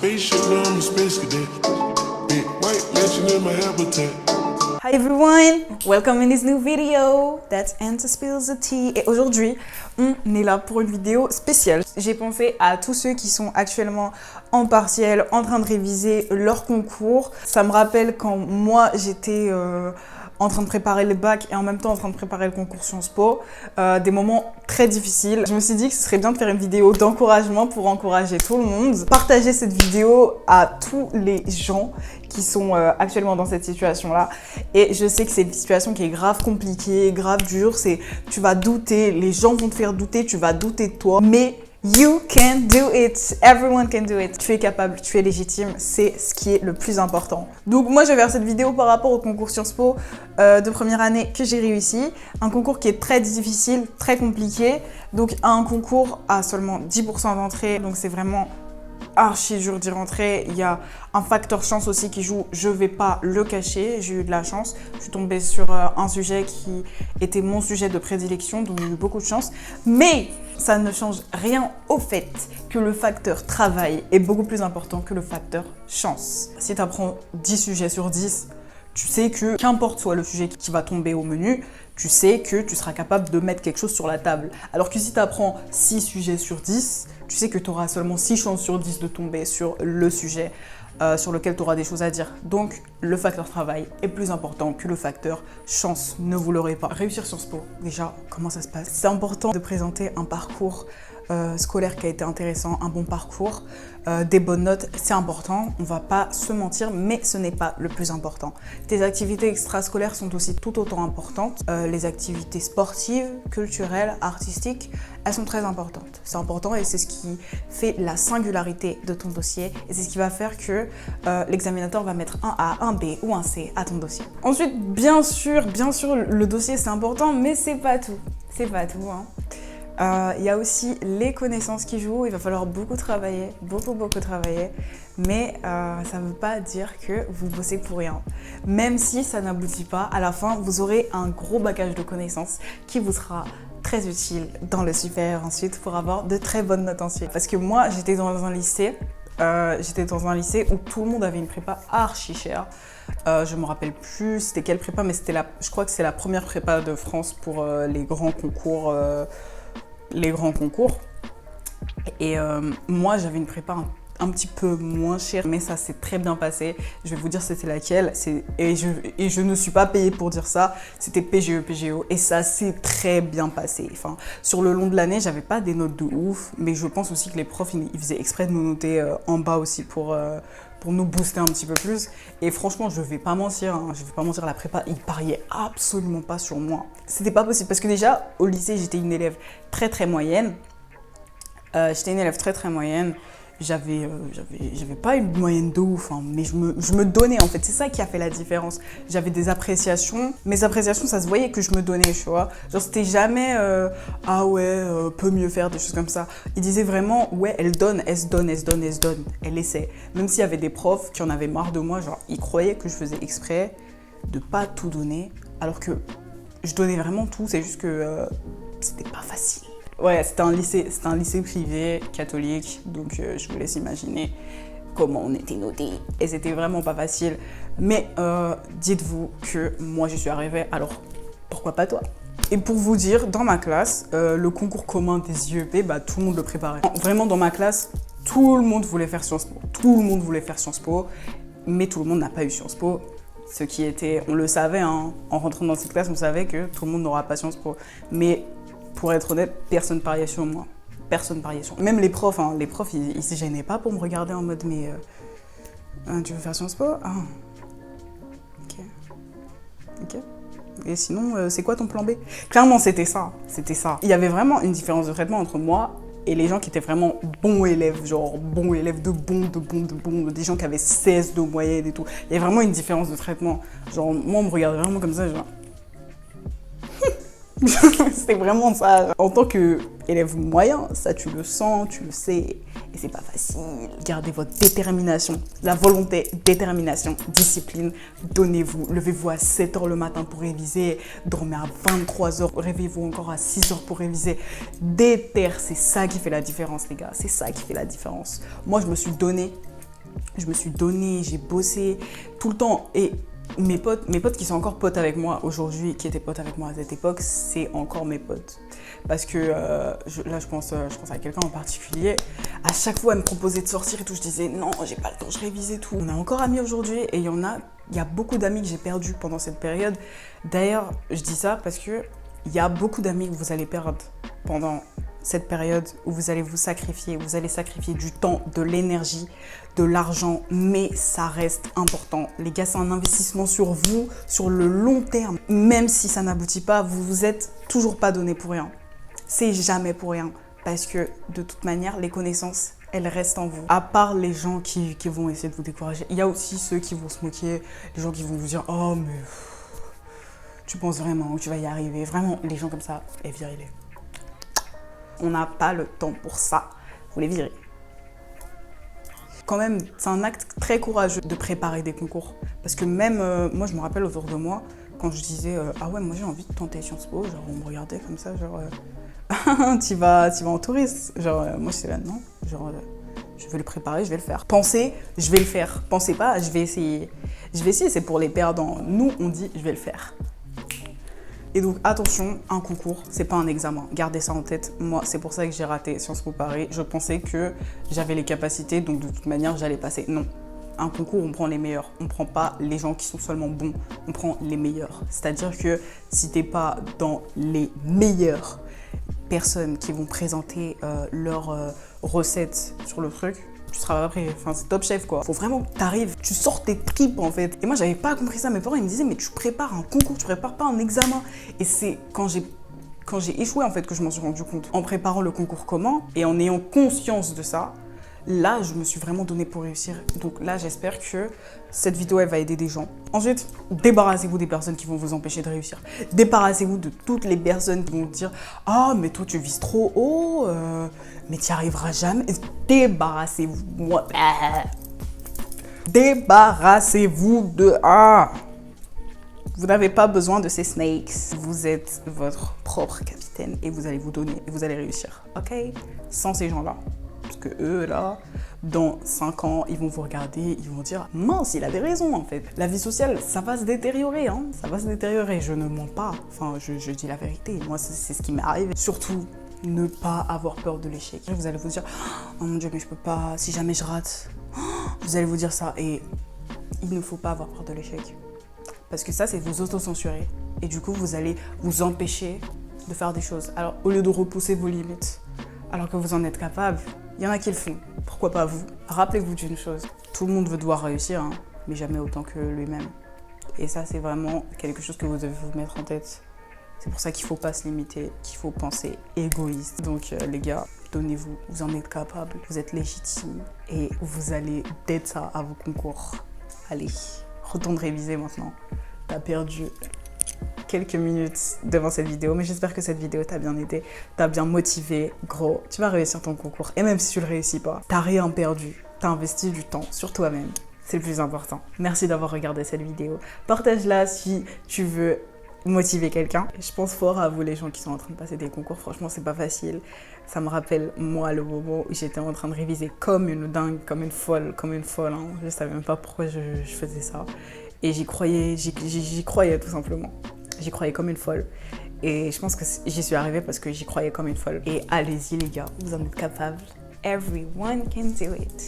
spaceship, now I'm a space cadet. Big white mansion in my habitat. Hi everyone, welcome in this new video. That's Anta Spills the Tea. Et aujourd'hui, on est là pour une vidéo spéciale. J'ai pensé à tous ceux qui sont actuellement en partiel, en train de réviser leur concours. Ça me rappelle quand moi j'étais en train de préparer le bac et en même temps en train de préparer le concours Sciences Po, des moments très difficiles. Je me suis dit que ce serait bien de faire une vidéo d'encouragement pour encourager tout le monde. Partager cette vidéo à tous les gens qui sont actuellement dans cette situation-là. Et je sais que c'est une situation qui est grave compliquée, grave dure. Tu vas douter, les gens vont te faire douter, tu vas douter de toi. Mais you can do it. Everyone can do it. Tu es capable, tu es légitime. C'est ce qui est le plus important. Donc moi, je vais faire cette vidéo par rapport au concours Sciences Po de première année que j'ai réussi. Un concours qui est très difficile, très compliqué. Donc un concours à seulement 10% d'entrée. Donc c'est vraiment archi dur d'y rentrer. Il y a un facteur chance aussi qui joue, je vais pas le cacher, j'ai eu de la chance. Je suis tombée sur un sujet qui était mon sujet de prédilection, donc j'ai eu beaucoup de chance. Mais ça ne change rien au fait que le facteur travail est beaucoup plus important que le facteur chance. Si tu apprends 10 sujets sur 10, tu sais que qu'importe soit le sujet qui va tomber au menu, tu sais que tu seras capable de mettre quelque chose sur la table. Alors que si tu apprends 6 sujets sur 10, tu sais que tu auras seulement 6 chances sur 10 de tomber sur le sujet sur lequel tu auras des choses à dire. Donc, le facteur travail est plus important que le facteur chance. Ne vous l'aurez pas. Réussir Sciences Po, déjà, comment ça se passe? C'est important de présenter un parcours scolaire qui a été intéressant, un bon parcours, des bonnes notes, c'est important, on va pas se mentir, mais ce n'est pas le plus important. Tes activités extrascolaires sont aussi tout autant importantes. Les activités sportives, culturelles, artistiques, elles sont très importantes. C'est important et c'est ce qui fait la singularité de ton dossier et c'est ce qui va faire que l'examinateur va mettre un A, un B ou un C à ton dossier. Ensuite, bien sûr, le dossier c'est important, mais c'est pas tout. C'est pas tout, hein. Il y a aussi les connaissances qui jouent, il va falloir beaucoup travailler, beaucoup travailler, mais ça ne veut pas dire que vous bossez pour rien. Même si ça n'aboutit pas, à la fin, vous aurez un gros bagage de connaissances qui vous sera très utile dans le supérieur ensuite pour avoir de très bonnes notes ensuite. Parce que moi, j'étais dans un lycée où tout le monde avait une prépa archi chère. Je me rappelle plus c'était quelle prépa, mais je crois que c'est la première prépa de France pour les grands concours. Et moi j'avais une prépa un petit peu moins chère, mais ça s'est très bien passé. Je vais vous dire c'était laquelle, et je ne suis pas payée pour dire ça, c'était PGE, et ça s'est très bien passé. Enfin, sur le long de l'année, j'avais pas des notes de ouf, mais je pense aussi que les profs, ils faisaient exprès de nous noter en bas aussi pour nous booster un petit peu plus. Et franchement, je vais pas mentir, la prépa, ils pariaient absolument pas sur moi. C'était pas possible, parce que déjà, au lycée, j'étais une élève très moyenne. J'avais pas une moyenne de ouf, hein, mais je me donnais en fait, c'est ça qui a fait la différence. J'avais des appréciations, mes appréciations ça se voyait que je me donnais, tu vois. Genre c'était jamais ah ouais, peut mieux faire, des choses comme ça. Ils disaient vraiment ouais, elle se donne, elle essaie. Même s'il y avait des profs qui en avaient marre de moi, genre ils croyaient que je faisais exprès de pas tout donner, alors que je donnais vraiment tout, c'est juste que c'était pas facile. Ouais, c'était un lycée privé, catholique, donc je vous laisse imaginer comment on était notés. Et c'était vraiment pas facile. Mais dites-vous que moi je suis arrivée, alors pourquoi pas toi? Et pour vous dire, dans ma classe, le concours commun des IEP, bah, tout le monde le préparait. Vraiment dans ma classe, tout le monde voulait faire Sciences Po. Tout le monde voulait faire Sciences Po, mais tout le monde n'a pas eu Sciences Po. Ce qui était, on le savait, hein, en rentrant dans cette classe, on savait que tout le monde n'aura pas Sciences Po. Mais pour être honnête, personne pariait sur moi. Personne pariait sur moi. Même les profs, hein, ils se gênaient pas pour me regarder en mode mais tu veux faire Sciences Po? Ah. Ok. Et sinon, c'est quoi ton plan B? Clairement, c'était ça. Il y avait vraiment une différence de traitement entre moi et les gens qui étaient vraiment bons élèves, genre bons élèves de bons, des gens qui avaient 16 de moyenne et tout. Il y avait vraiment une différence de traitement. Genre, moi, on me regardait vraiment comme ça, genre... C'était vraiment ça. En tant qu'élève moyen, ça tu le sens, tu le sais, et c'est pas facile. Gardez votre détermination, la volonté, détermination, discipline. Donnez-vous, levez-vous à 7h le matin pour réviser, dormez à 23h, réveillez-vous encore à 6h pour réviser. Déter, c'est ça qui fait la différence les gars, c'est ça qui fait la différence. Moi je me suis donné Je me suis donnée, j'ai bossé tout le temps. Et mes potes qui sont encore potes avec moi aujourd'hui, qui étaient potes avec moi à cette époque, c'est encore mes potes. Parce que là, je pense à quelqu'un en particulier. À chaque fois, elle me proposait de sortir et tout. Je disais non, j'ai pas le temps, je révisais tout. On est encore amis aujourd'hui et il y a beaucoup d'amis que j'ai perdus pendant cette période. D'ailleurs, je dis ça parce que il y a beaucoup d'amis que vous allez perdre pendant cette période où vous allez vous sacrifier. Vous allez sacrifier du temps, de l'énergie, de l'argent, mais ça reste important. Les gars, c'est un investissement sur vous, sur le long terme. Même si ça n'aboutit pas, vous vous êtes toujours pas donné pour rien. C'est jamais pour rien. Parce que de toute manière, les connaissances, elles restent en vous. À part les gens qui vont essayer de vous décourager, il y a aussi ceux qui vont se moquer, les gens qui vont vous dire « Oh, mais tu penses vraiment que tu vas y arriver ?» Vraiment, les gens comme ça, et virez-les. On n'a pas le temps pour ça. Vous les virez. Quand même, c'est un acte très courageux de préparer des concours. Parce que même, moi, je me rappelle autour de moi, quand je disais « Ah ouais, moi j'ai envie de tenter Sciences Po », genre on me regardait comme ça, genre « Tu vas en touriste ?» Genre, moi j'étais là, non, genre je vais le préparer, je vais le faire. Pensez, je vais le faire. Pensez pas, je vais essayer. Je vais essayer, c'est pour les perdants. Nous, on dit, je vais le faire. Et donc, attention, un concours, c'est pas un examen. Gardez ça en tête. Moi, c'est pour ça que j'ai raté Sciences Po Paris. Je pensais que j'avais les capacités, donc de toute manière, j'allais passer. Non. Un concours, on prend les meilleurs. On prend pas les gens qui sont seulement bons. On prend les meilleurs. C'est-à-dire que si t'es pas dans les meilleures personnes qui vont présenter leurs recettes sur le truc, tu seras pas prêt. Enfin, c'est Top Chef, quoi. Faut vraiment que t'arrives, tu sors tes tripes, en fait. Et moi, j'avais pas compris ça. Mes parents, ils me disaient, mais tu prépares un concours, tu prépares pas un examen. Et c'est quand j'ai échoué, en fait, que je m'en suis rendu compte. En préparant le concours commun et en ayant conscience de ça, là, je me suis vraiment donné pour réussir. Donc là, j'espère que cette vidéo, elle va aider des gens. Ensuite, débarrassez-vous des personnes qui vont vous empêcher de réussir. Débarrassez-vous de toutes les personnes qui vont dire « Ah, mais toi, tu vises trop haut, mais tu n'y arriveras jamais. » Débarrassez-vous. Moi. Débarrassez-vous de... Ah. Vous n'avez pas besoin de ces snakes. Vous êtes votre propre capitaine et vous allez vous donner et vous allez réussir. OK? Sans ces gens-là. Parce que eux, là, dans 5 ans, ils vont vous regarder, ils vont dire « Mince, il avait raison, en fait. » La vie sociale, ça va se détériorer, hein. Ça va se détériorer. Je ne mens pas. Enfin, je dis la vérité. Moi, c'est ce qui m'est arrivé. Surtout, ne pas avoir peur de l'échec. Vous allez vous dire « Oh mon Dieu, mais je peux pas. Si jamais je rate. » Vous allez vous dire ça. Et il ne faut pas avoir peur de l'échec. Parce que ça, c'est vous auto-censurer. Et du coup, vous allez vous empêcher de faire des choses. Alors, au lieu de repousser vos limites, alors que vous en êtes capable, il y en a qui le font. Pourquoi pas vous? Rappelez-vous d'une chose. Tout le monde veut devoir réussir, hein, mais jamais autant que lui-même. Et ça, c'est vraiment quelque chose que vous devez vous mettre en tête. C'est pour ça qu'il ne faut pas se limiter, qu'il faut penser égoïste. Donc, les gars, donnez-vous. Vous en êtes capable, vous êtes légitime et vous allez d'être ça à vos concours. Allez, retourne réviser maintenant. T'as perdu quelques minutes devant cette vidéo, mais j'espère que cette vidéo t'a bien aidé, t'a bien motivé. Gros, tu vas réussir ton concours. Et même si tu le réussis pas, t'as rien perdu. T'as investi du temps sur toi-même. C'est le plus important. Merci d'avoir regardé cette vidéo. Partage-la si tu veux motiver quelqu'un. Je pense fort à vous, les gens qui sont en train de passer des concours. Franchement, c'est pas facile. Ça me rappelle, moi, le moment où j'étais en train de réviser comme une dingue, comme une folle. Hein. Je savais même pas pourquoi je faisais ça. Et j'y croyais tout simplement. J'y croyais comme une folle. Et je pense que j'y suis arrivée parce que j'y croyais comme une folle. Et allez-y les gars, vous en êtes capables. Everyone can do it.